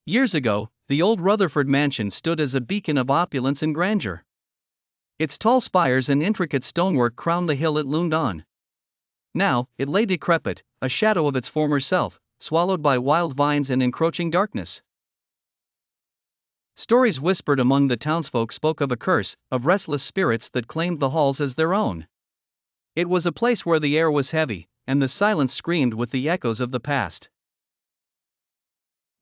Years ago, the old Rutherford mansion stood as a beacon of opulence and grandeur. Its tall spires and intricate stonework crowned the hill it loomed on. Now, it lay decrepit, a shadow of its former self, swallowed by wild vines and encroaching darkness. Stories whispered among the townsfolk spoke of a curse, of restless spirits that claimed the halls as their own. It was a place where the air was heavy, and the silence screamed with the echoes of the past.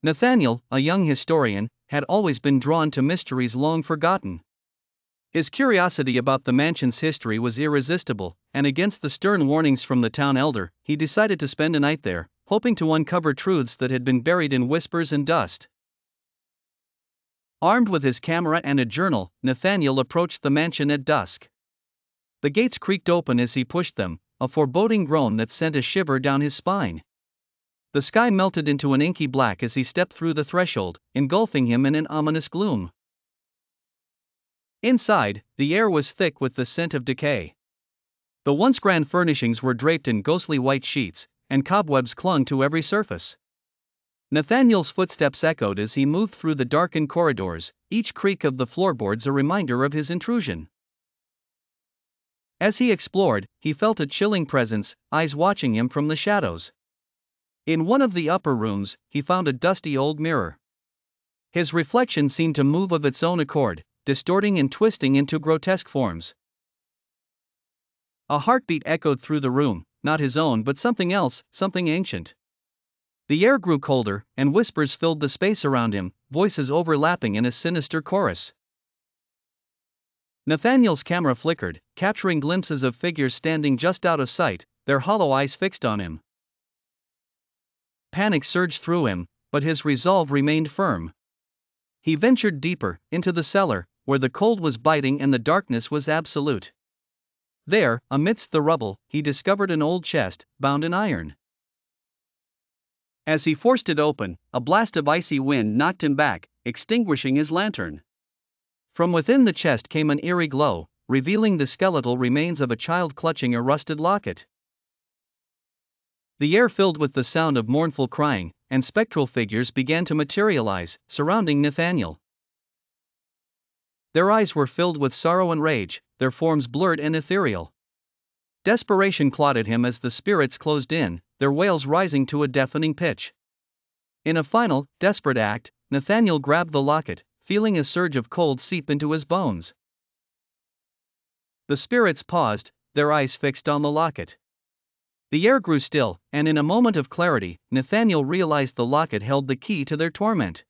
Nathaniel, a young historian, had always been drawn to mysteries long forgotten. His curiosity about the mansion's history was irresistible, and against the stern warnings from the town elder, he decided to spend a night there, hoping to uncover truths that had been buried in whispers and dust. Armed with his camera and a journal, Nathaniel approached the mansion at dusk. The gates creaked open as he pushed them, a foreboding groan that sent a shiver down his spine. The sky melted into an inky black as he stepped through the threshold, engulfing him in an ominous gloom. Inside, the air was thick with the scent of decay. The once grand furnishings were draped in ghostly white sheets, and cobwebs clung to every surface. Nathaniel's footsteps echoed as he moved through the darkened corridors, each creak of the floorboards a reminder of his intrusion. As he explored, he felt a chilling presence, eyes watching him from the shadows. In one of the upper rooms, he found a dusty old mirror. His reflection seemed to move of its own accord, distorting and twisting into grotesque forms. A heartbeat echoed through the room, not his own but something else, something ancient. The air grew colder, and whispers filled the space around him, voices overlapping in a sinister chorus. Nathaniel's camera flickered, capturing glimpses of figures standing just out of sight, their hollow eyes fixed on him. Panic surged through him, but his resolve remained firm. He ventured deeper, into the cellar, where the cold was biting and the darkness was absolute. There, amidst the rubble, he discovered an old chest, bound in iron. As he forced it open, a blast of icy wind knocked him back, extinguishing his lantern. From within the chest came an eerie glow, revealing the skeletal remains of a child clutching a rusted locket. The air filled with the sound of mournful crying, and spectral figures began to materialize, surrounding Nathaniel. Their eyes were filled with sorrow and rage, their forms blurred and ethereal. Desperation clotted him as the spirits closed in, their wails rising to a deafening pitch. In a final, desperate act, Nathaniel grabbed the locket, feeling a surge of cold seep into his bones. The spirits paused, their eyes fixed on the locket. The air grew still, and in a moment of clarity, Nathaniel realized the locket held the key to their torment.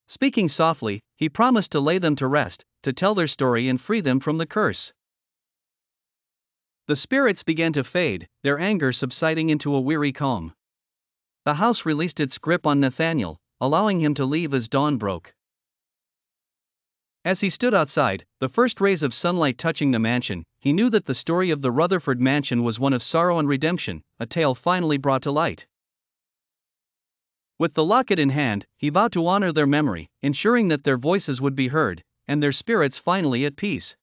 Speaking softly, he promised to lay them to rest, to tell their story and free them from the curse. The spirits began to fade, their anger subsiding into a weary calm. The house released its grip on Nathaniel, allowing him to leave as dawn broke. As he stood outside, the first rays of sunlight touching the mansion, he knew that the story of the Rutherford mansion was one of sorrow and redemption, a tale finally brought to light. With the locket in hand, he vowed to honor their memory, ensuring that their voices would be heard, and their spirits finally at peace.